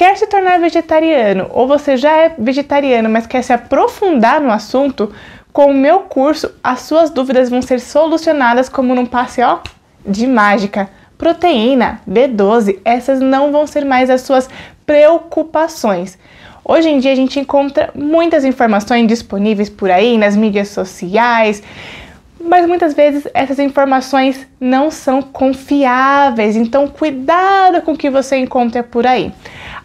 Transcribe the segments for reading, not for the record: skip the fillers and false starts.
quer se tornar vegetariano ou você já é vegetariano, mas quer se aprofundar no assunto, com o meu curso as suas dúvidas vão ser solucionadas como num passe, ó, de mágica. Proteína, B12, essas não vão ser mais as suas preocupações. Hoje em dia a gente encontra muitas informações disponíveis por aí nas mídias sociais, mas muitas vezes essas informações não são confiáveis, então cuidado com o que você encontra por aí.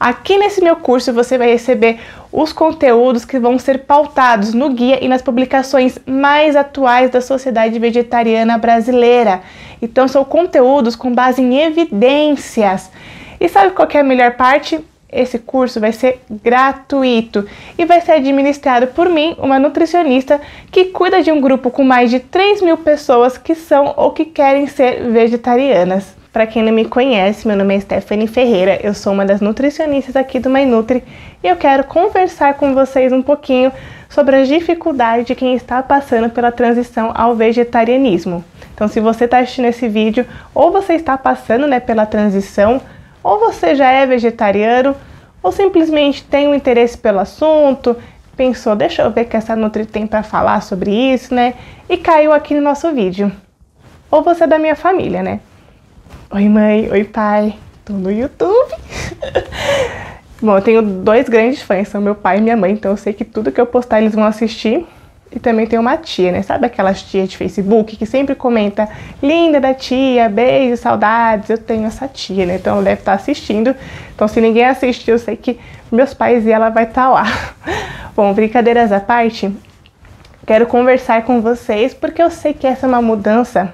Aqui nesse meu curso você vai receber os conteúdos que vão ser pautados no guia e nas publicações mais atuais da Sociedade Vegetariana Brasileira. Então são conteúdos com base em evidências. E sabe qual que é a melhor parte? Esse curso vai ser gratuito e vai ser administrado por mim, uma nutricionista que cuida de um grupo com mais de 3.000 pessoas que são ou que querem ser vegetarianas. Para quem não me conhece, meu nome é Stephanie Ferreira, eu sou uma das nutricionistas aqui do MyNutri e eu quero conversar com vocês um pouquinho sobre as dificuldades de quem está passando pela transição ao vegetarianismo. Então, se você está assistindo esse vídeo, ou você está passando, pela transição, ou você já é vegetariano, ou simplesmente tem um interesse pelo assunto, pensou, deixa eu ver o que essa Nutri tem para falar sobre isso, e caiu aqui no nosso vídeo. Ou você é da minha família, Oi mãe, oi pai, tô no YouTube. Bom, eu tenho 2 grandes fãs, são meu pai e minha mãe, então eu sei que tudo que eu postar eles vão assistir. E também tem uma tia, sabe aquelas tias de Facebook que sempre comenta, linda da tia, beijo, saudades, eu tenho essa tia, então ela deve estar assistindo. Então se ninguém assistir, eu sei que meus pais e ela vai estar lá. Bom, brincadeiras à parte, quero conversar com vocês porque eu sei que essa é uma mudança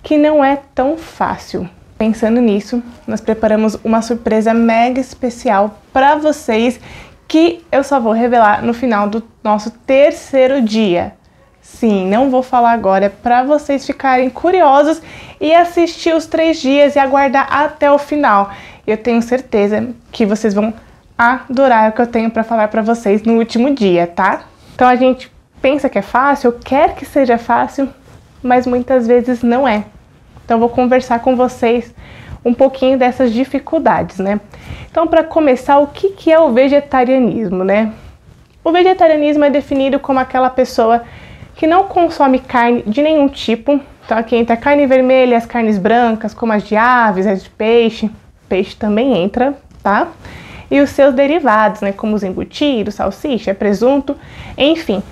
que não é tão fácil. Pensando nisso, nós preparamos uma surpresa mega especial para vocês que eu só vou revelar no final do nosso 3º dia. Sim, não vou falar agora, para vocês ficarem curiosos e assistir os 3 dias e aguardar até o final. Eu tenho certeza que vocês vão adorar o que eu tenho para falar para vocês no último dia, tá? Então a gente pensa que é fácil, quer que seja fácil, mas muitas vezes não é. Então vou conversar com vocês um pouquinho dessas dificuldades, Então, para começar, o que é o vegetarianismo, O vegetarianismo é definido como aquela pessoa que não consome carne de nenhum tipo. Então, aqui entra a carne vermelha, as carnes brancas, como as de aves, as de peixe. Peixe também entra, tá? E os seus derivados, como os embutidos, salsicha, presunto, enfim.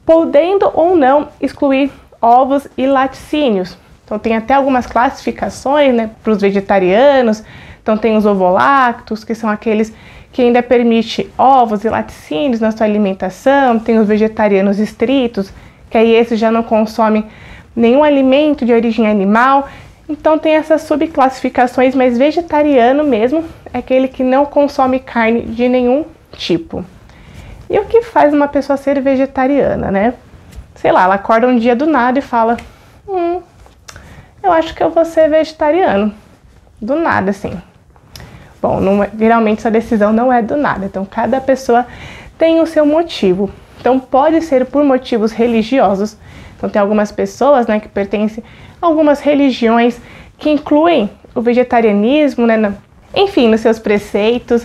Podendo ou não excluir ovos e laticínios. Então tem até algumas classificações, para os vegetarianos. Então tem os ovolactos, que são aqueles que ainda permite ovos e laticínios na sua alimentação. Tem os vegetarianos estritos, que aí esses já não consomem nenhum alimento de origem animal. Então tem essas subclassificações, mas vegetariano mesmo é aquele que não consome carne de nenhum tipo. E o que faz uma pessoa ser vegetariana, Sei lá, ela acorda um dia do nada e fala, eu acho que eu vou ser vegetariano. Do nada, assim. Bom, geralmente essa decisão não é do nada. Então, cada pessoa tem o seu motivo. Então, pode ser por motivos religiosos. Então, tem algumas pessoas, que pertencem a algumas religiões que incluem o vegetarianismo, enfim, nos seus preceitos.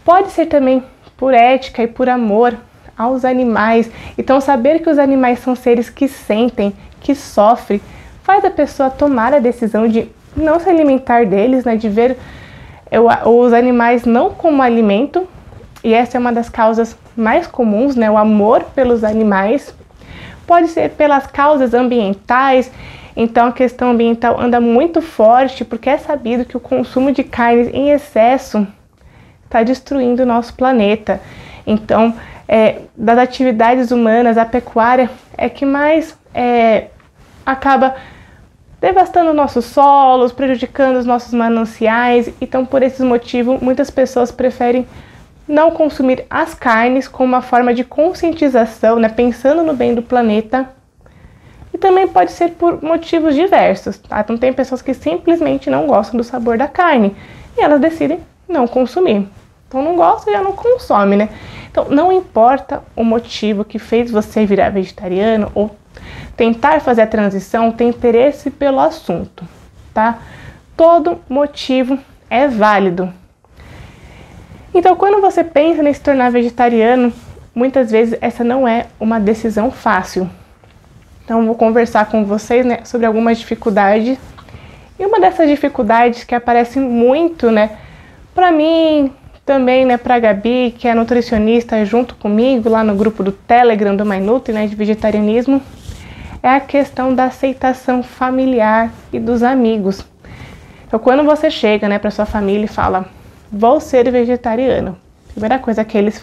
Pode ser também por ética e por amor aos animais. Então, saber que os animais são seres que sentem, que sofrem, faz a pessoa tomar a decisão de não se alimentar deles, de ver os animais não como alimento. E essa é uma das causas mais comuns, o amor pelos animais. Pode ser pelas causas ambientais. Então, a questão ambiental anda muito forte, porque é sabido que o consumo de carnes em excesso está destruindo o nosso planeta. Então, das atividades humanas, a pecuária é que mais acaba devastando nossos solos, prejudicando os nossos mananciais. Então, por esse motivo, muitas pessoas preferem não consumir as carnes como uma forma de conscientização, pensando no bem do planeta. E também pode ser por motivos diversos, tá? Então, tem pessoas que simplesmente não gostam do sabor da carne e elas decidem não consumir. Então, não gosta e já não consome, Então, não importa o motivo que fez você virar vegetariano ou tentar fazer a transição, ter interesse pelo assunto, tá? Todo motivo é válido. Então, quando você pensa em se tornar vegetariano, muitas vezes essa não é uma decisão fácil. Então, vou conversar com vocês, né, sobre algumas dificuldades. E uma dessas dificuldades que aparece muito, né, para mim, também, né, para a Gabi, que é nutricionista junto comigo lá no grupo do Telegram do MyNutri, né, de vegetarianismo, é a questão da aceitação familiar e dos amigos. Então, quando você chega, né, para sua família e fala, vou ser vegetariano, a primeira coisa que eles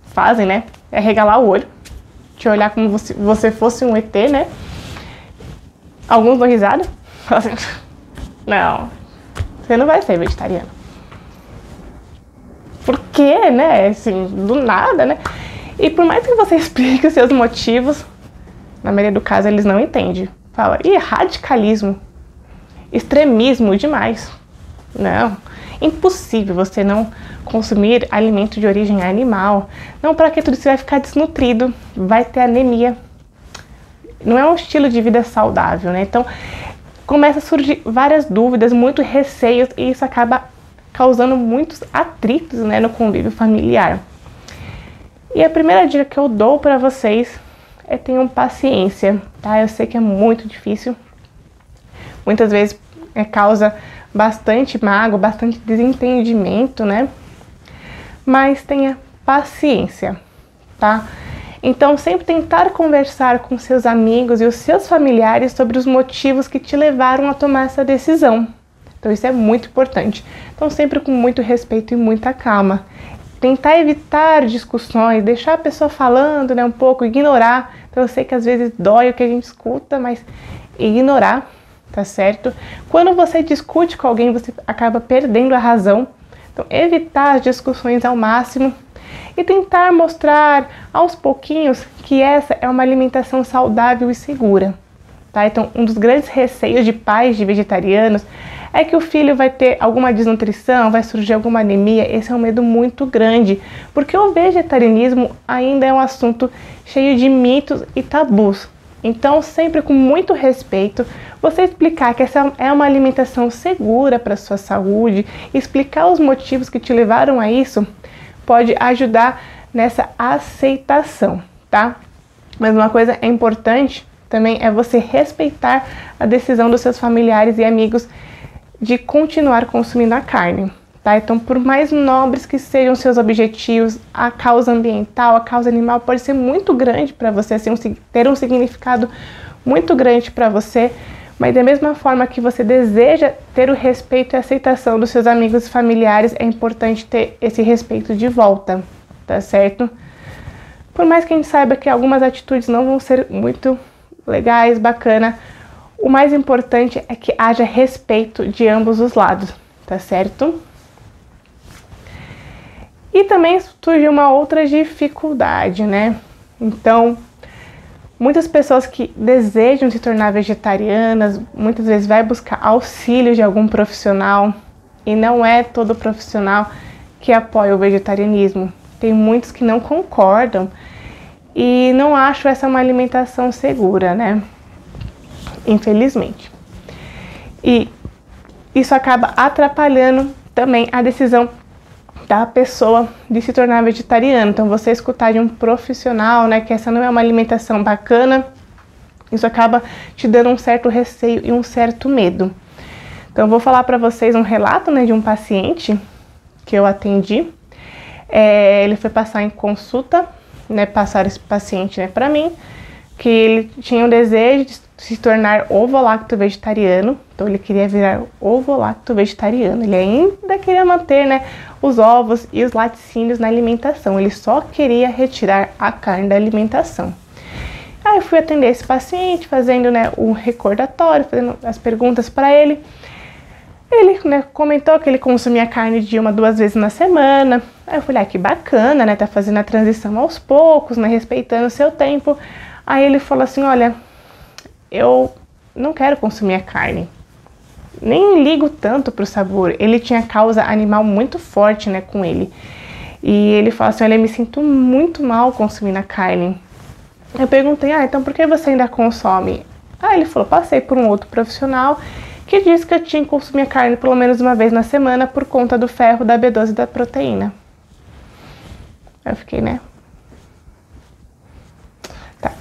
fazem, né, é regalar o olho, te olhar como se você fosse um ET, né? Alguns dão risada, falam assim, não, você não vai ser vegetariano. Por quê, né? Assim, do nada, né? E por mais que você explique os seus motivos, na maioria do caso eles não entendem. Fala, radicalismo, extremismo demais. Não, impossível você não consumir alimento de origem animal. Não, para que tudo isso vai ficar desnutrido, vai ter anemia. Não é um estilo de vida saudável, né? Então, começa a surgir várias dúvidas, muitos receios, e isso acaba causando muitos atritos, né, no convívio familiar. E a primeira dica que eu dou para vocês é tenham paciência, tá? Eu sei que é muito difícil. Muitas vezes causa bastante mágoa, bastante desentendimento, né? Mas tenha paciência, tá? Então, sempre tentar conversar com seus amigos e os seus familiares sobre os motivos que te levaram a tomar essa decisão. Então, isso é muito importante. Então, sempre com muito respeito e muita calma. Tentar evitar discussões, deixar a pessoa falando, né, um pouco, ignorar. Então, eu sei que às vezes dói o que a gente escuta, mas ignorar, tá certo? Quando você discute com alguém, você acaba perdendo a razão. Então, evitar as discussões ao máximo e tentar mostrar aos pouquinhos que essa é uma alimentação saudável e segura, tá? Então, um dos grandes receios de pais de vegetarianos é que o filho vai ter alguma desnutrição, vai surgir alguma anemia. Esse é um medo muito grande, porque o vegetarianismo ainda é um assunto cheio de mitos e tabus. Então, sempre com muito respeito, você explicar que essa é uma alimentação segura para a sua saúde, explicar os motivos que te levaram a isso, pode ajudar nessa aceitação, tá? Mas uma coisa importante também é você respeitar a decisão dos seus familiares e amigos de continuar consumindo a carne, tá? Então, por mais nobres que sejam seus objetivos, a causa ambiental, a causa animal pode ser muito grande para você, assim, ter um significado muito grande para você, mas da mesma forma que você deseja ter o respeito e a aceitação dos seus amigos e familiares, é importante ter esse respeito de volta, tá certo? Por mais que a gente saiba que algumas atitudes não vão ser muito legais, bacana, o mais importante é que haja respeito de ambos os lados, tá certo? E também surge uma outra dificuldade, né? Então, muitas pessoas que desejam se tornar vegetarianas, muitas vezes vai buscar auxílio de algum profissional, e não é todo profissional que apoia o vegetarianismo. Tem muitos que não concordam e não acham essa uma alimentação segura, né? Infelizmente. E isso acaba atrapalhando também a decisão da pessoa de se tornar vegetariano. Então, você escutar de um profissional, né, que essa não é uma alimentação bacana, isso acaba te dando um certo receio e um certo medo. Então, eu vou falar para vocês um relato, né, de um paciente que eu atendi. Ele foi passar em consulta, né, passar esse paciente, né, para mim, que ele tinha um desejo de se tornar ovo-lacto vegetariano. Então, ele queria virar ovo-lacto vegetariano. Ele ainda queria manter, né, os ovos e os laticínios na alimentação. Ele só queria retirar a carne da alimentação. Aí eu fui atender esse paciente, fazendo, né, um recordatório, fazendo as perguntas para ele. Ele, né, comentou que ele consumia carne de 1 a 2 vezes na semana. Aí eu falei, que bacana, né, tá fazendo a transição aos poucos, né, respeitando o seu tempo. Aí ele falou assim, olha, eu não quero consumir a carne. Nem ligo tanto pro sabor. Ele tinha causa animal muito forte, né, com ele. E ele falou assim, olha, eu me sinto muito mal consumindo a carne. Eu perguntei, então por que você ainda consome? Ele falou, passei por um outro profissional que disse que eu tinha que consumir a carne pelo menos 1 vez na semana por conta do ferro, da B12 e da proteína. Eu fiquei, né? Tá.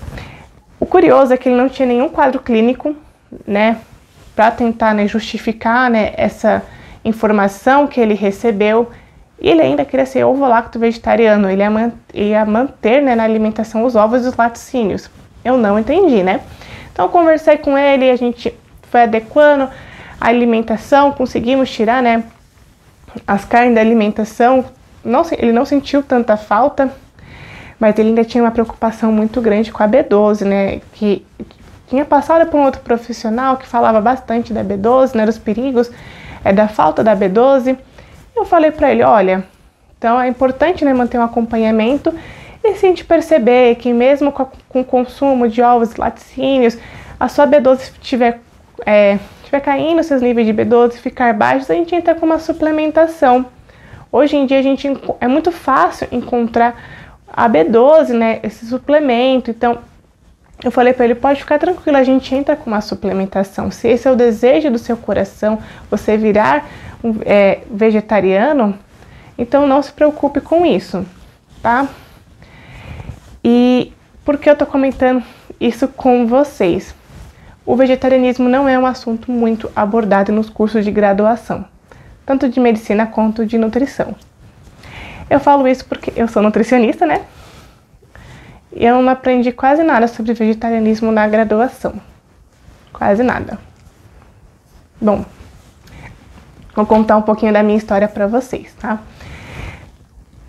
O curioso é que ele não tinha nenhum quadro clínico, né? Pra tentar, né, justificar, né, essa informação que ele recebeu. E ele ainda queria ser ovo-lacto vegetariano. Ele ia manter, né, na alimentação os ovos e os laticínios. Eu não entendi, né? Então, eu conversei com ele, a gente foi adequando a alimentação, conseguimos tirar, né, as carnes da alimentação. Ele não sentiu tanta falta, mas ele ainda tinha uma preocupação muito grande com a B12, né, que tinha passado por um outro profissional que falava bastante da B12, né, dos perigos da falta da B12. Eu falei para ele, olha, então é importante, né, manter um acompanhamento, e se a gente perceber que mesmo com o consumo de ovos e laticínios, a sua B12 estiver caindo, seus níveis de B12 ficar baixos, a gente entra com uma suplementação. Hoje em dia é muito fácil encontrar a B12, né, esse suplemento. Então eu falei para ele, pode ficar tranquilo, a gente entra com uma suplementação. Se esse é o desejo do seu coração, você virar vegetariano, então não se preocupe com isso, tá? E por que eu tô comentando isso com vocês? O vegetarianismo não é um assunto muito abordado nos cursos de graduação, tanto de medicina quanto de nutrição. Eu falo isso porque eu sou nutricionista, né? E eu não aprendi quase nada sobre vegetarianismo na graduação. Quase nada. Bom, vou contar um pouquinho da minha história para vocês, tá?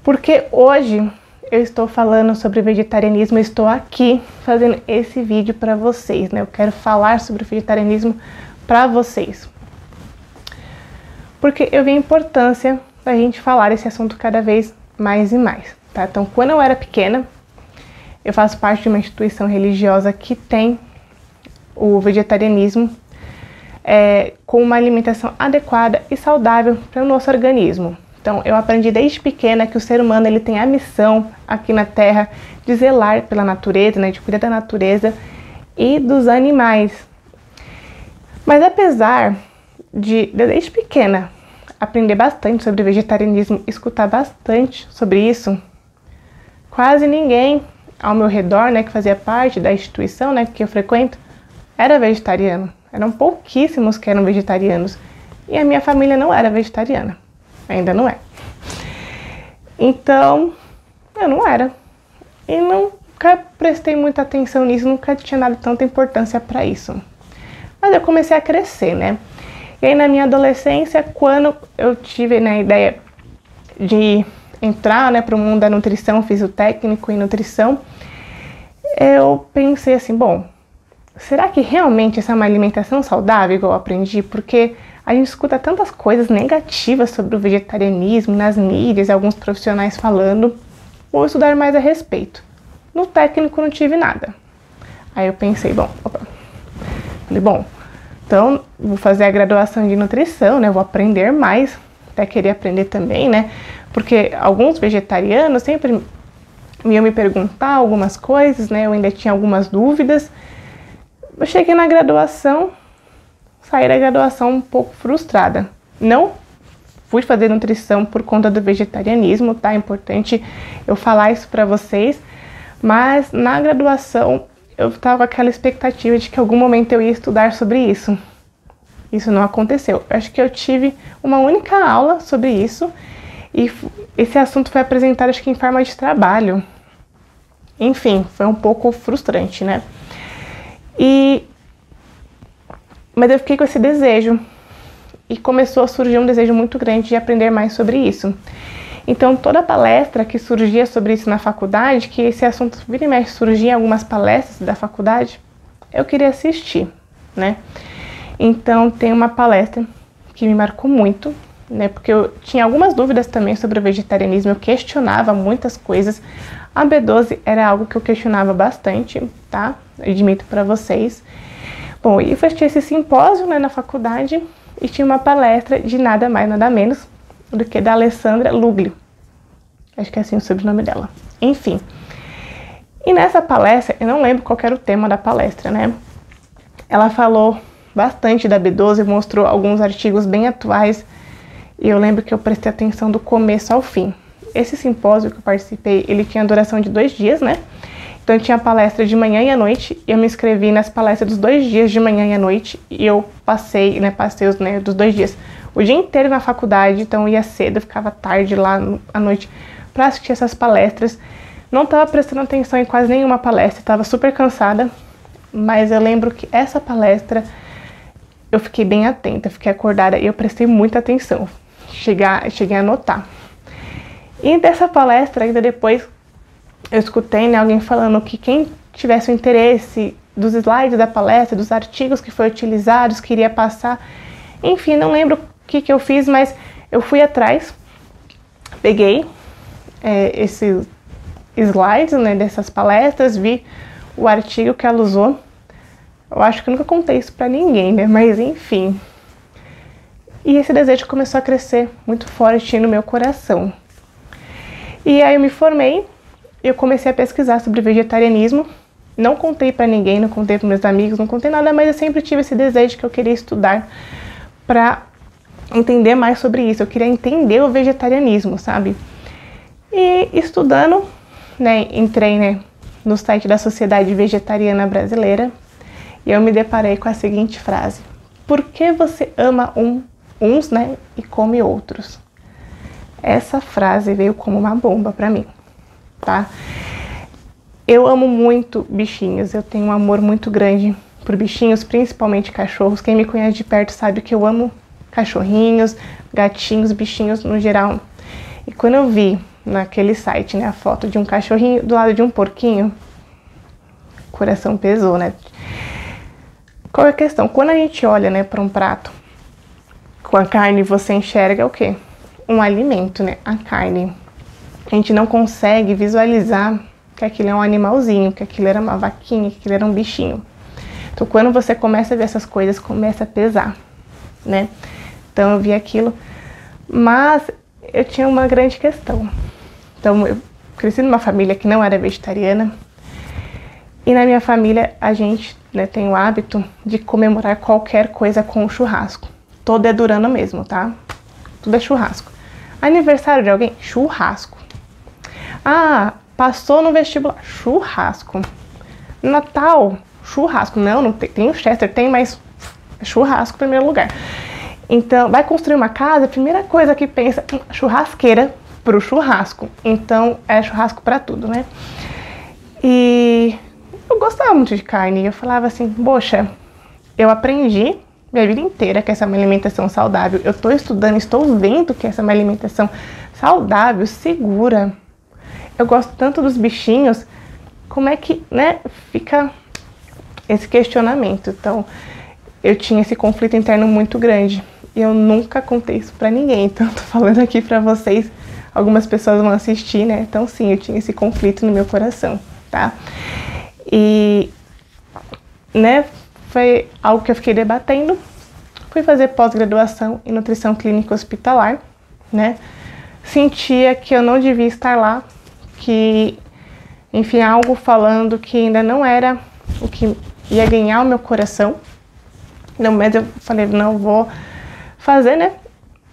Porque hoje eu estou falando sobre vegetarianismo, eu estou aqui fazendo esse vídeo para vocês, né? Eu quero falar sobre o vegetarianismo para vocês. Porque eu vi a importância da gente falar esse assunto cada vez mais e mais, tá? Então, quando eu era pequena, eu faço parte de uma instituição religiosa que tem o vegetarianismo com uma alimentação adequada e saudável para o nosso organismo. Então, eu aprendi desde pequena que o ser humano ele tem a missão aqui na Terra de zelar pela natureza, né, de cuidar da natureza e dos animais. Mas apesar de desde pequena aprender bastante sobre vegetarianismo, escutar bastante sobre isso, quase ninguém ao meu redor, né, que fazia parte da instituição, né, que eu frequento, era vegetariano. Eram pouquíssimos que eram vegetarianos. E a minha família não era vegetariana. Ainda não é. Então, eu não era. E nunca prestei muita atenção nisso, nunca tinha dado tanta importância para isso. Mas eu comecei a crescer, né? E aí na minha adolescência, quando eu tive, né, a ideia de entrar, né, para o mundo da nutrição, fiz o técnico em nutrição, eu pensei assim, bom, será que realmente essa é uma alimentação saudável, igual eu aprendi? Porque a gente escuta tantas coisas negativas sobre o vegetarianismo nas mídias, alguns profissionais falando, vou estudar mais a respeito. No técnico não tive nada. Aí eu pensei, bom, então vou fazer a graduação de nutrição, né, vou aprender mais, até queria aprender também, né, porque alguns vegetarianos sempre iam me perguntar algumas coisas, né, eu ainda tinha algumas dúvidas. Eu cheguei na graduação, saí da graduação um pouco frustrada. Não fui fazer nutrição por conta do vegetarianismo, tá? É importante eu falar isso pra vocês. Mas na graduação eu tava com aquela expectativa de que em algum momento eu ia estudar sobre isso. Isso não aconteceu. Eu acho que eu tive uma única aula sobre isso e esse assunto foi apresentado, acho que em forma de trabalho. Enfim, foi um pouco frustrante, né? Mas eu fiquei com esse desejo e começou a surgir um desejo muito grande de aprender mais sobre isso. Então, toda palestra que surgia sobre isso na faculdade, que esse assunto vira e mexe surgia em algumas palestras da faculdade, eu queria assistir, né? Então, tem uma palestra que me marcou muito, né? Porque eu tinha algumas dúvidas também sobre o vegetarianismo, eu questionava muitas coisas. A B12 era algo que eu questionava bastante, tá? Eu admito pra vocês. Bom, e eu assistir esse simpósio, né, na faculdade e tinha uma palestra de nada mais, nada menos do que da Alessandra Luglio. Acho que é assim o sobrenome dela. Enfim. E nessa palestra, eu não lembro qual era o tema da palestra, né? Ela falou bastante da B12, mostrou alguns artigos bem atuais e eu lembro que eu prestei atenção do começo ao fim. esse simpósio que eu participei, ele tinha duração de 2 dias, né? Então tinha palestra de manhã e à noite, eu me inscrevi nas palestras dos 2 dias de manhã e à noite, e eu passei os, né, dos 2 dias, o dia inteiro na faculdade, então eu ia cedo, eu ficava tarde lá à noite para assistir essas palestras. Não estava prestando atenção em quase nenhuma palestra, estava super cansada, mas eu lembro que essa palestra eu fiquei bem atenta, fiquei acordada e eu prestei muita atenção, cheguei a anotar. E dessa palestra, ainda depois, eu escutei, né, alguém falando que quem tivesse o interesse dos slides da palestra, dos artigos que foram utilizados, queria passar. Enfim, não lembro o que eu fiz, mas eu fui atrás, peguei esses slides, né, dessas palestras, vi o artigo que ela usou. Eu acho que eu nunca contei isso pra ninguém, né, mas enfim. E esse desejo começou a crescer muito forte no meu coração. E aí eu me formei, eu comecei a pesquisar sobre vegetarianismo. Não contei pra ninguém, não contei pros meus amigos, não contei nada, mas eu sempre tive esse desejo que eu queria estudar pra entender mais sobre isso. Eu queria entender o vegetarianismo, sabe? E estudando, né, entrei, né, no site da Sociedade Vegetariana Brasileira e eu me deparei com a seguinte frase: por que você ama uns, né, e come outros? Essa frase veio como uma bomba pra mim, tá? Eu amo muito bichinhos, eu tenho um amor muito grande por bichinhos, principalmente cachorros. Quem me conhece de perto sabe que eu amo cachorrinhos, gatinhos, bichinhos no geral. E quando eu vi naquele site, né, a foto de um cachorrinho do lado de um porquinho, o coração pesou, né? Qual é a questão? Quando a gente olha, né, para um prato com a carne, você enxerga o quê? Um alimento, né? A carne. A gente não consegue visualizar que aquilo é um animalzinho, que aquilo era uma vaquinha, que aquilo era um bichinho. Então, quando você começa a ver essas coisas, começa a pesar, né? Então, eu vi aquilo, mas eu tinha uma grande questão. Então, eu cresci numa família que não era vegetariana, e na minha família a gente, né, tem o hábito de comemorar qualquer coisa com o churrasco. Todo é durando mesmo, tá? Tudo é churrasco. Aniversário de alguém? Churrasco. Ah, passou no vestibular? Churrasco. Natal? Churrasco. Não tem o Chester, tem, mas churrasco em primeiro lugar. Então, vai construir uma casa, a primeira coisa que pensa, churrasqueira pro churrasco. Então, é churrasco pra tudo, né? E eu gostava muito de carne. Eu falava assim, poxa, eu aprendi minha vida inteira que essa é uma alimentação saudável. Eu tô estudando, estou vendo que essa é uma alimentação saudável, segura. Eu gosto tanto dos bichinhos, como é que, né, fica esse questionamento. Então, eu tinha esse conflito interno muito grande. E eu nunca contei isso pra ninguém. Então, tô falando aqui pra vocês. Algumas pessoas vão assistir, né? Então, sim, eu tinha esse conflito no meu coração, tá? E, né, foi algo que eu fiquei debatendo. Fui fazer pós-graduação em nutrição clínica hospitalar, né? Sentia que eu não devia estar lá, que, enfim, algo falando que ainda não era o que ia ganhar o meu coração. Não, mas eu falei, não, vou fazer, né,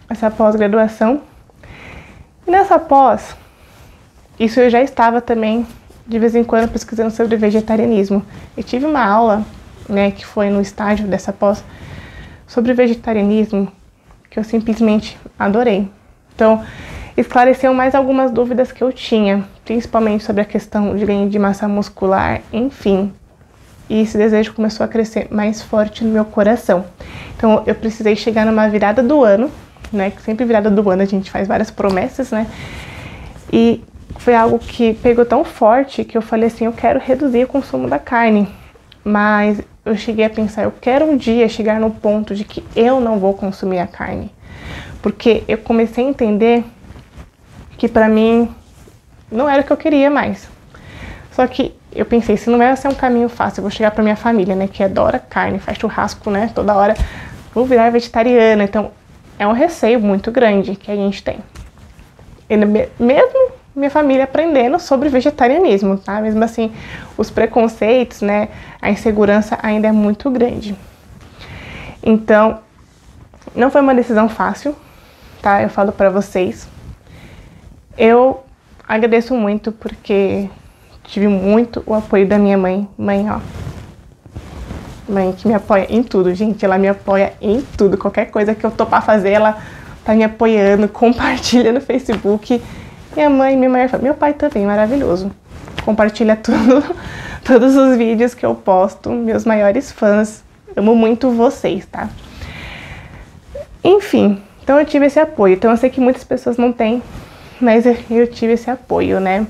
essa pós-graduação. E nessa pós, isso eu já estava também, de vez em quando, pesquisando sobre vegetarianismo. Eu tive uma aula, né, que foi no estágio dessa pós, sobre vegetarianismo, que eu simplesmente adorei. Então, esclareceu mais algumas dúvidas que eu tinha, principalmente sobre a questão de ganho de massa muscular, enfim. E esse desejo começou a crescer mais forte no meu coração. Então, eu precisei chegar numa virada do ano, né, que sempre virada do ano a gente faz várias promessas, né, e foi algo que pegou tão forte que eu falei assim, eu quero reduzir o consumo da carne, mas eu cheguei a pensar, eu quero um dia chegar no ponto de que eu não vou consumir a carne, porque eu comecei a entender que pra mim não era o que eu queria mais. Só que eu pensei, se não vai ser um caminho fácil, eu vou chegar pra minha família, né, que adora carne, faz churrasco, né, toda hora, vou virar vegetariana. Então é um receio muito grande que a gente tem. E mesmo minha família aprendendo sobre vegetarianismo, tá? Mesmo assim, os preconceitos, né, a insegurança ainda é muito grande. Então, não foi uma decisão fácil, tá? Eu falo pra vocês. Eu agradeço muito porque tive muito o apoio da minha mãe. Mãe, ó. Mãe que me apoia em tudo, gente. Ela me apoia em tudo. Qualquer coisa que eu topar fazer, ela tá me apoiando, compartilha no Facebook. Minha mãe, minha mãe, meu pai também, maravilhoso. Compartilha tudo, todos os vídeos que eu posto. Meus maiores fãs. Amo muito vocês, tá? Enfim, então eu tive esse apoio. Então eu sei que muitas pessoas não têm, mas eu tive esse apoio, né?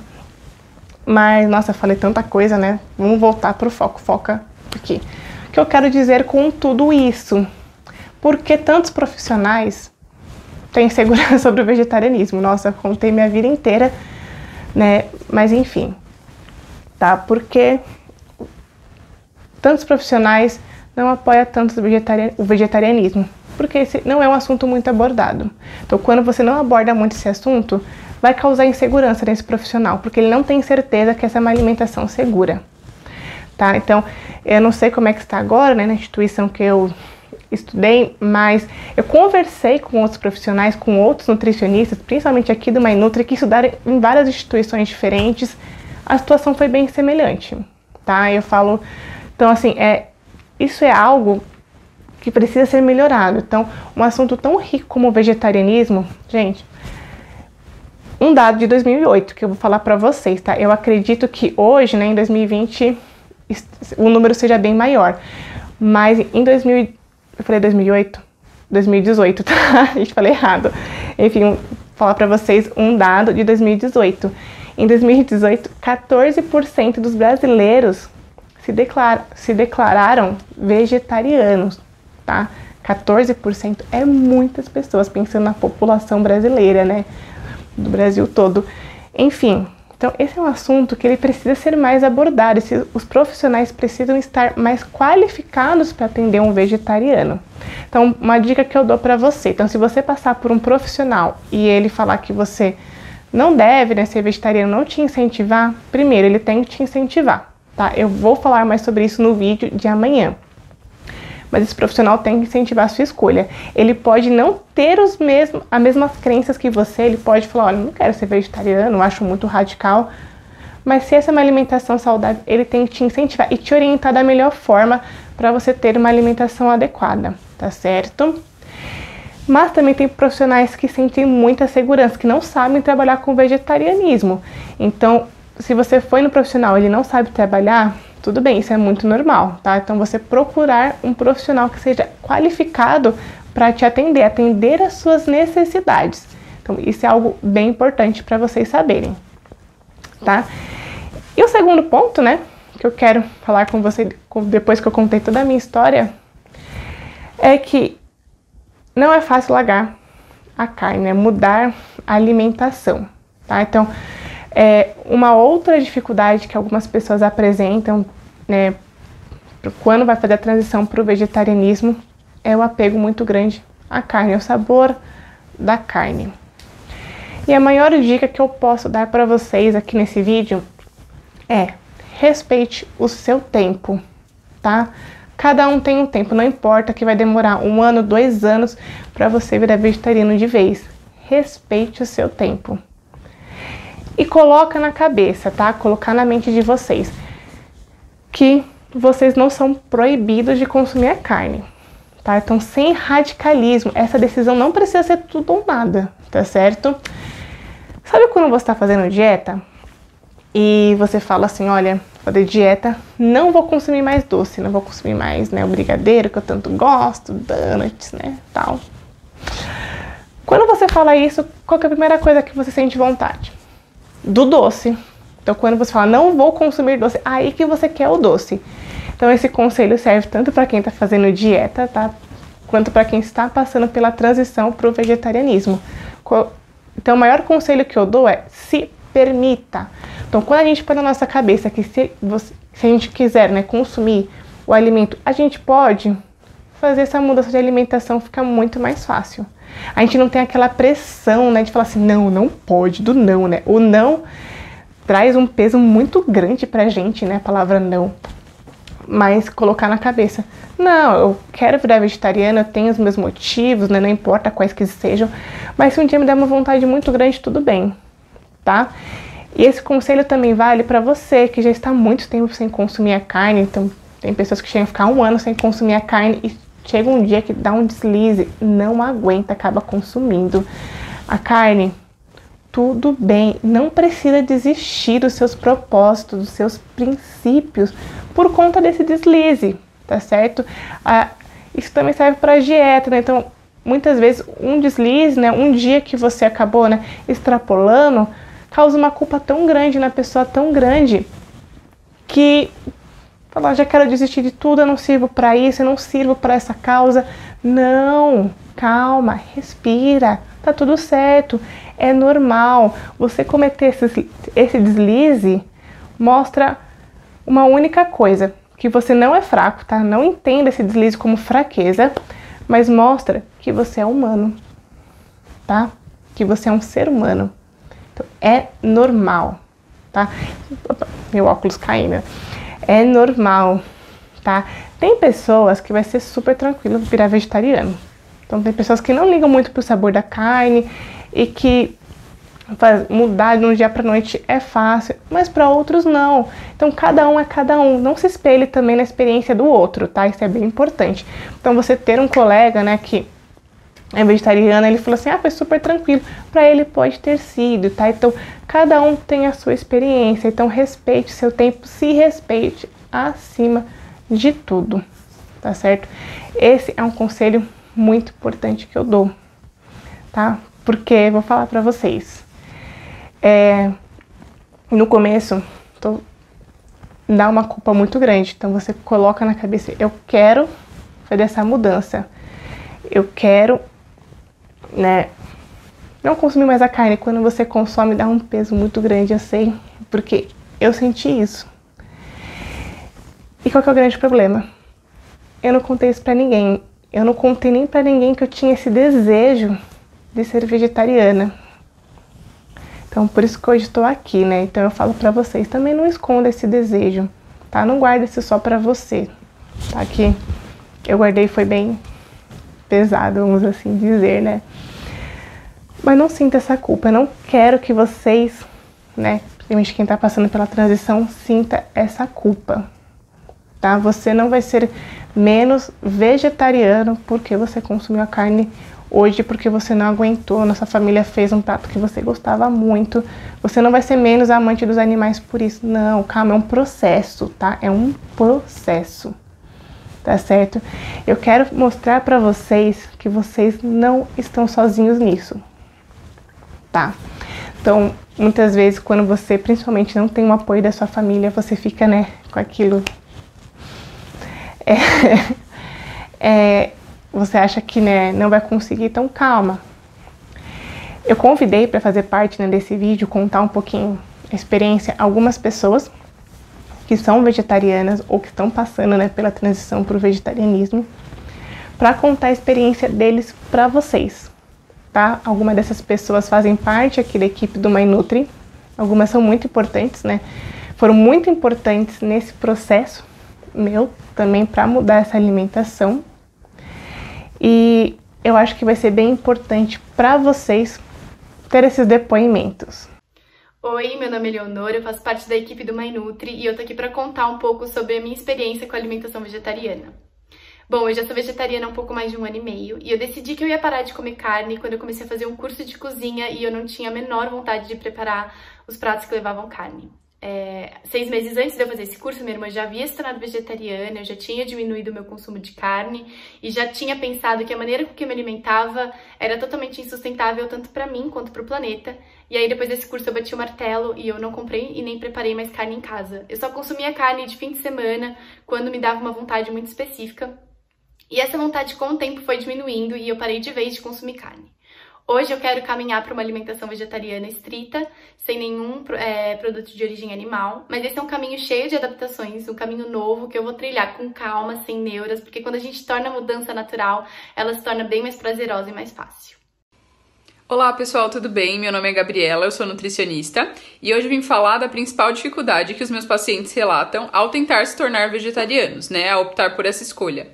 Mas, nossa, eu falei tanta coisa, né? Vamos voltar pro foco. Foca aqui. O que eu quero dizer com tudo isso? Porque tantos profissionais têm insegurança sobre o vegetarianismo. Nossa, eu contei minha vida inteira, né? Mas enfim, tá? Porque tantos profissionais não apoiam tanto o vegetarianismo. Porque esse não é um assunto muito abordado. Então, quando você não aborda muito esse assunto, vai causar insegurança nesse profissional, porque ele não tem certeza que essa é uma alimentação segura. Tá? Então, eu não sei como é que está agora, né, na instituição que eu estudei, mas eu conversei com outros profissionais, com outros nutricionistas, principalmente aqui do MyNutri, que estudaram em várias instituições diferentes. A situação foi bem semelhante, tá? Eu falo, então assim, isso é algo que precisa ser melhorado. Então, um assunto tão rico como o vegetarianismo, gente, um dado de 2008 que eu vou falar pra vocês, tá? Eu acredito que hoje, né, em 2020, o número seja bem maior. Mas em 2000, eu falei 2008? 2018, tá? A gente falei errado. Enfim, vou falar pra vocês um dado de 2018. Em 2018, 14% dos brasileiros se declararam vegetarianos, tá? 14% é muitas pessoas, pensando na população brasileira, né? Do Brasil todo. Enfim, então esse é um assunto que ele precisa ser mais abordado. Os profissionais precisam estar mais qualificados para atender um vegetariano. Então, uma dica que eu dou para você. Então, se você passar por um profissional e ele falar que você não deve, né, ser vegetariano, não te incentivar, primeiro, ele tem que te incentivar, tá? Eu vou falar mais sobre isso no vídeo de amanhã. Mas esse profissional tem que incentivar a sua escolha. Ele pode não ter as mesmas crenças que você, ele pode falar, olha, não quero ser vegetariano, acho muito radical. Mas se essa é uma alimentação saudável, ele tem que te incentivar e te orientar da melhor forma para você ter uma alimentação adequada, tá certo? Mas também tem profissionais que sentem muita segurança, que não sabem trabalhar com vegetarianismo. Então, se você foi no profissional e ele não sabe trabalhar, tudo bem, isso é muito normal, tá? Então, você procurar um profissional que seja qualificado para te atender às suas necessidades. Então, isso é algo bem importante para vocês saberem, tá? E o segundo ponto, né, que eu quero falar com você depois que eu contei toda a minha história, é que não é fácil largar a carne, é mudar a alimentação, tá? Então, uma outra dificuldade que algumas pessoas apresentam, né, quando vai fazer a transição para o vegetarianismo, é o apego muito grande à carne, ao sabor da carne. E a maior dica que eu posso dar para vocês aqui nesse vídeo é: respeite o seu tempo, tá? Cada um tem um tempo, não importa que vai demorar 1 ano, 2 anos para você virar vegetariano de vez. Respeite o seu tempo. E coloca na cabeça, tá? Colocar na mente de vocês que vocês não são proibidos de consumir a carne, tá? Então, sem radicalismo, essa decisão não precisa ser tudo ou nada, tá certo? Sabe quando você está fazendo dieta e você fala assim, olha, fazer dieta, não vou consumir mais doce, não vou consumir mais, né, o brigadeiro que eu tanto gosto, donuts, né, tal. Quando você fala isso, qual que é a primeira coisa que você sente vontade? Do doce. Então, quando você fala, não vou consumir doce, aí que você quer o doce. Então, esse conselho serve tanto para quem está fazendo dieta, tá? Quanto para quem está passando pela transição para o vegetarianismo. Então, o maior conselho que eu dou é, se permita. Então, quando a gente põe na nossa cabeça que se a gente quiser, né, consumir o alimento, a gente pode fazer essa mudança de alimentação, fica muito mais fácil. A gente não tem aquela pressão, né, de falar assim, não, não pode, do não, né? O não traz um peso muito grande pra gente, né, a palavra não. Mas colocar na cabeça, não, eu quero virar vegetariana, eu tenho os meus motivos, né, não importa quais que sejam, mas se um dia me der uma vontade muito grande, tudo bem, tá? E esse conselho também vale para você que já está há muito tempo sem consumir a carne. Então, tem pessoas que chegam a ficar 1 ano sem consumir a carne e chega um dia que dá um deslize, não aguenta, acaba consumindo a carne. Tudo bem, não precisa desistir dos seus propósitos, dos seus princípios por conta desse deslize, tá certo? Isso também serve para dieta, né? Então, muitas vezes um deslize, né, um dia que você acabou, né, extrapolando, causa uma culpa tão grande na pessoa, tão grande, que fala, já quero desistir de tudo, eu não sirvo para isso, eu não sirvo para essa causa. Não, calma, respira, tá tudo certo, é normal. Você cometer esse deslize mostra uma única coisa, que você não é fraco, tá? Não entenda esse deslize como fraqueza, mas mostra que você é humano, tá? Que você é um ser humano. Então, é normal, tá? Opa, meu óculos caindo. É normal, tá? Tem pessoas que vai ser super tranquilo virar vegetariano. Então, tem pessoas que não ligam muito pro sabor da carne e que mudar de um dia para noite é fácil, mas para outros não. Então, cada um é cada um. Não se espelhe também na experiência do outro, tá? Isso é bem importante. Então, você ter um colega, né, que é vegetariano, ele falou assim, foi super tranquilo. Para ele pode ter sido, tá? Então, cada um tem a sua experiência. Então, respeite seu tempo, se respeite acima de tudo, tá certo? Esse é um conselho muito importante que eu dou, tá? Porque, vou falar pra vocês, no começo, dá uma culpa muito grande. Então, você coloca na cabeça, eu quero fazer essa mudança. Eu quero, né, não consumir mais a carne. Quando você consome, dá um peso muito grande, eu sei, porque eu senti isso. E qual que é o grande problema? Eu não contei isso pra ninguém. Eu não contei nem pra ninguém que eu tinha esse desejo de ser vegetariana. Então, por isso que hoje estou aqui, né? Então, eu falo pra vocês, também não esconda esse desejo, tá? Não guarde isso só pra você, tá? Que eu guardei foi bem pesado, vamos assim dizer, né? Mas não sinta essa culpa. Eu não quero que vocês, né, principalmente quem tá passando pela transição, sinta essa culpa, tá? Você não vai ser menos vegetariano porque você consumiu a carne hoje, porque você não aguentou, nossa família fez um prato que você gostava muito. Você não vai ser menos amante dos animais por isso. Não, calma, é um processo, tá? É um processo, tá certo? Eu quero mostrar pra vocês que vocês não estão sozinhos nisso, tá? Então, muitas vezes, quando você, principalmente, não tem o apoio da sua família, você fica, né, com aquilo... você acha que, né, não vai conseguir, então calma. Eu convidei para fazer parte, né, desse vídeo, contar um pouquinho a experiência, algumas pessoas que são vegetarianas ou que estão passando, né, pela transição para o vegetarianismo, para contar a experiência deles para vocês, tá? Algumas dessas pessoas fazem parte aqui da equipe do MyNutri, algumas são muito importantes, né? Foram muito importantes nesse processo meu também para mudar essa alimentação. E eu acho que vai ser bem importante para vocês ter esses depoimentos. Oi, meu nome é Leonor, eu faço parte da equipe do MyNutri e eu tô aqui para contar um pouco sobre a minha experiência com a alimentação vegetariana. Bom, eu já sou vegetariana há um pouco mais de 1 ano e meio e eu decidi que eu ia parar de comer carne quando eu comecei a fazer um curso de cozinha e eu não tinha a menor vontade de preparar os pratos que levavam carne. 6 meses antes de eu fazer esse curso, minha irmã já havia se tornado vegetariana, eu já tinha diminuído o meu consumo de carne e já tinha pensado que a maneira com que eu me alimentava era totalmente insustentável tanto para mim quanto para o planeta. E aí depois desse curso eu bati o martelo e eu não comprei e nem preparei mais carne em casa. Eu só consumia carne de fim de semana quando me dava uma vontade muito específica. E essa vontade com o tempo foi diminuindo e eu parei de vez de consumir carne. Hoje eu quero caminhar para uma alimentação vegetariana estrita, sem nenhum produto de origem animal, mas esse é um caminho cheio de adaptações, um caminho novo que eu vou trilhar com calma, sem neuras, porque quando a gente torna a mudança natural, ela se torna bem mais prazerosa e mais fácil. Olá pessoal, tudo bem? Meu nome é Gabriela, eu sou nutricionista e hoje eu vim falar da principal dificuldade que os meus pacientes relatam ao tentar se tornar vegetarianos, né, ao optar por essa escolha.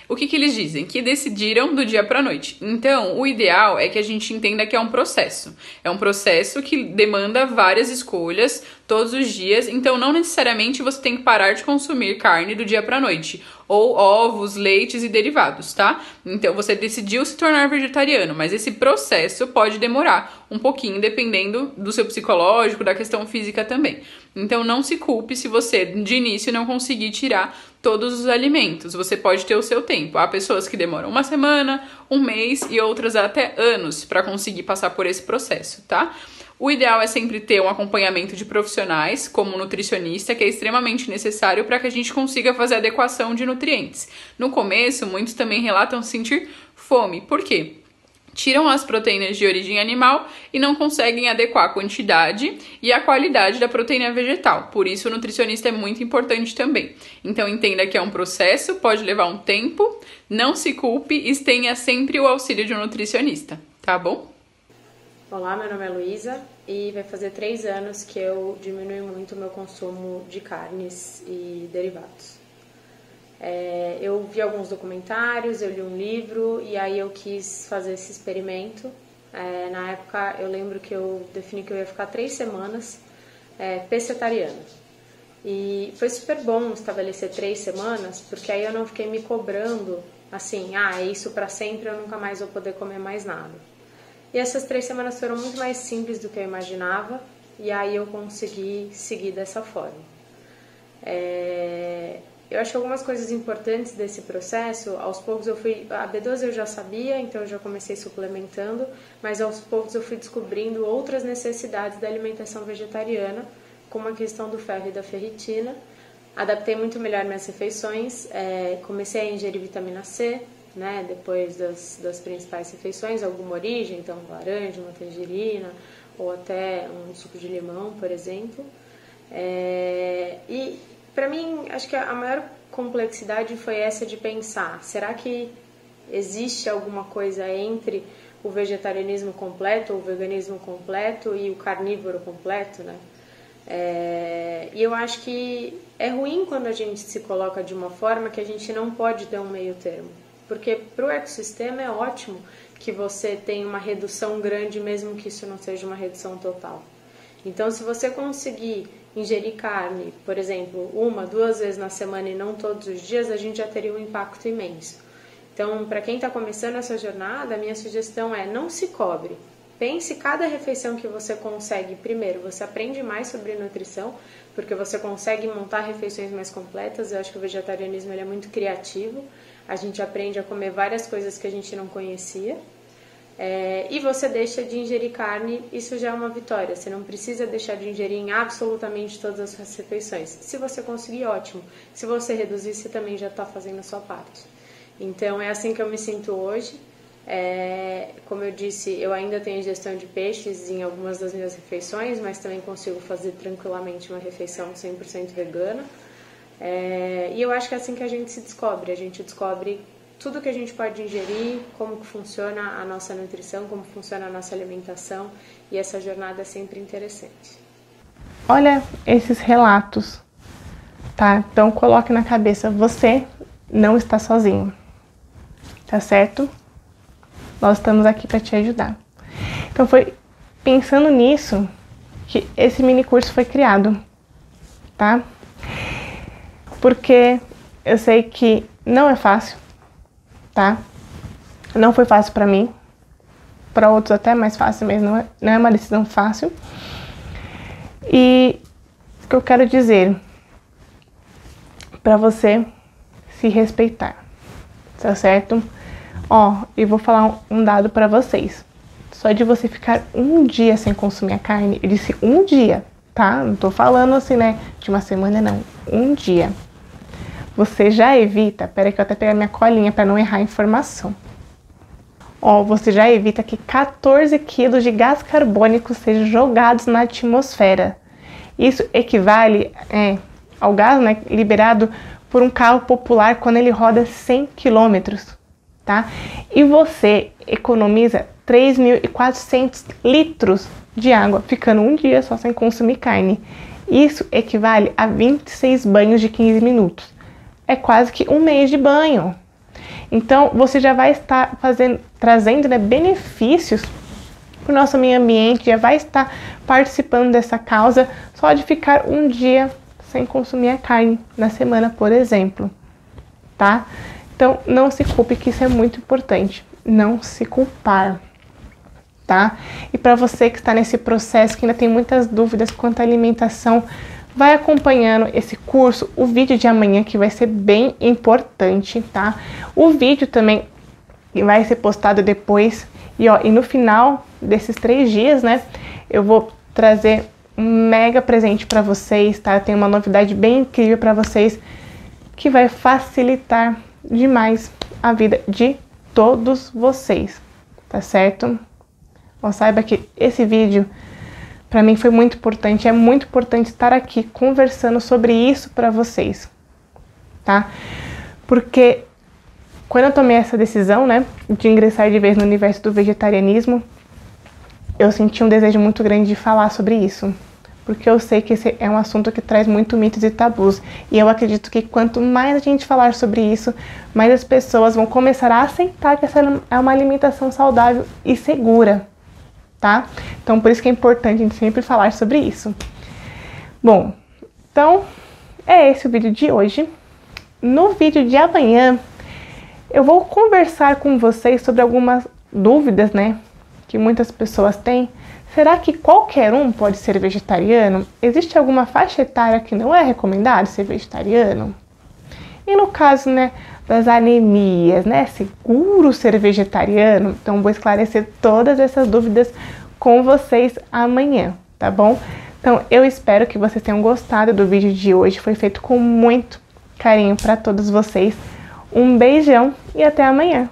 O que eles dizem? Que decidiram do dia para noite. Então, o ideal é que a gente entenda que é um processo. É um processo que demanda várias escolhas todos os dias. Então, não necessariamente você tem que parar de consumir carne do dia para noite. Ou ovos, leites e derivados, tá? Então, você decidiu se tornar vegetariano, mas esse processo pode demorar um pouquinho, dependendo do seu psicológico, da questão física também. Então, não se culpe se você, de início, não conseguir tirar todos os alimentos. Você pode ter o seu tempo. Há pessoas que demoram uma semana, um mês e outras até anos para conseguir passar por esse processo, tá? O ideal é sempre ter um acompanhamento de profissionais, como um nutricionista, que é extremamente necessário para que a gente consiga fazer a adequação de nutrientes. No começo, muitos também relatam sentir fome. Por quê? Tiram as proteínas de origem animal e não conseguem adequar a quantidade e a qualidade da proteína vegetal. Por isso, o nutricionista é muito importante também. Então, entenda que é um processo, pode levar um tempo, não se culpe e tenha sempre o auxílio de um nutricionista, tá bom? Olá, meu nome é Luísa e vai fazer 3 anos que eu diminui muito o meu consumo de carnes e derivados. Eu vi alguns documentários, eu li um livro e aí eu quis fazer esse experimento. Na época eu lembro que eu defini que eu ia ficar 3 semanas pescetariana. E foi super bom estabelecer 3 semanas, porque aí eu não fiquei me cobrando assim, é isso pra sempre, eu nunca mais vou poder comer mais nada. E essas 3 semanas foram muito mais simples do que eu imaginava, e aí eu consegui seguir dessa forma. Eu acho que algumas coisas importantes desse processo, aos poucos a B12 eu já sabia, então eu já comecei suplementando, mas aos poucos eu fui descobrindo outras necessidades da alimentação vegetariana, como a questão do ferro e da ferritina. Adaptei muito melhor minhas refeições, comecei a ingerir vitamina C, né, depois das principais refeições, alguma origem, então laranja, uma tangerina, ou até um suco de limão, por exemplo. E para mim, acho que a maior complexidade foi essa de pensar, será que existe alguma coisa entre o vegetarianismo completo, ou o veganismo completo e o carnívoro completo, né? E eu acho que é ruim quando a gente se coloca de uma forma que a gente não pode ter um meio termo. Porque para o ecossistema é ótimo que você tenha uma redução grande, mesmo que isso não seja uma redução total. Então, se você conseguir ingerir carne, por exemplo, 1, 2 vezes na semana e não todos os dias, a gente já teria um impacto imenso. Então, para quem está começando essa jornada, a minha sugestão é não se cobre. Pense cada refeição que você consegue. Primeiro, você aprende mais sobre nutrição, porque você consegue montar refeições mais completas. Eu acho que o vegetarianismo ele é muito criativo. A gente aprende a comer várias coisas que a gente não conhecia. E você deixa de ingerir carne, isso já é uma vitória. Você não precisa deixar de ingerir em absolutamente todas as suas refeições. Se você conseguir, ótimo. Se você reduzir, você também já está fazendo a sua parte. Então, é assim que eu me sinto hoje. Como eu disse, eu ainda tenho ingestão de peixes em algumas das minhas refeições, mas também consigo fazer tranquilamente uma refeição 100% vegana. E eu acho que é assim que a gente se descobre. A gente descobre tudo que a gente pode ingerir, como que funciona a nossa nutrição, como funciona a nossa alimentação, e essa jornada é sempre interessante. Olha esses relatos, tá? Então coloque na cabeça, você não está sozinho, tá certo? Nós estamos aqui para te ajudar. Então foi pensando nisso que esse mini curso foi criado, tá? Porque eu sei que não é fácil, tá? Não foi fácil para mim, para outros até mais fácil, mas não é uma decisão fácil. E o que eu quero dizer para você se respeitar, tá certo? E vou falar um dado para vocês. Só de você ficar um dia sem consumir a carne, eu disse um dia, tá? Não tô falando assim, né, de uma semana, não. Um dia. Você já evita, peraí que eu até pegar minha colinha para não errar a informação. Você já evita que 14 quilos de gás carbônico sejam jogados na atmosfera. Isso equivale ao gás, né, liberado por um carro popular quando ele roda 100 km, tá? E você economiza 3.400 litros de água, ficando um dia só sem consumir carne. Isso equivale a 26 banhos de 15 minutos. É quase que um mês de banho. Então, você já vai estar trazendo, né, benefícios para o nosso meio ambiente, já vai estar participando dessa causa só de ficar um dia sem consumir a carne na semana, por exemplo, tá? Então, não se culpe, que isso é muito importante, não se culpar, tá? E para você que está nesse processo, que ainda tem muitas dúvidas quanto à alimentação, vai acompanhando esse curso, o vídeo de amanhã, que vai ser bem importante, tá? O vídeo também vai ser postado depois, e no final desses 3 dias, né, eu vou trazer um mega presente para vocês, tá? Eu tenho uma novidade bem incrível para vocês, que vai facilitar demais a vida de todos vocês, tá certo? Bom, saiba que esse vídeo para mim foi muito importante, é muito importante estar aqui conversando sobre isso para vocês, tá? Porque quando eu tomei essa decisão, né, de ingressar de vez no universo do vegetarianismo, eu senti um desejo muito grande de falar sobre isso, porque eu sei que esse é um assunto que traz muito mitos e tabus, e eu acredito que quanto mais a gente falar sobre isso, mais as pessoas vão começar a aceitar que essa é uma alimentação saudável e segura, tá? Então, por isso que é importante a gente sempre falar sobre isso. Bom, então, é esse o vídeo de hoje. No vídeo de amanhã, eu vou conversar com vocês sobre algumas dúvidas, né, que muitas pessoas têm. Será que qualquer um pode ser vegetariano? Existe alguma faixa etária que não é recomendado ser vegetariano? E no caso, né, das anemias, né, é seguro ser vegetariano? Então, vou esclarecer todas essas dúvidas com vocês amanhã, tá bom? Então, eu espero que vocês tenham gostado do vídeo de hoje. Foi feito com muito carinho para todos vocês. Um beijão e até amanhã!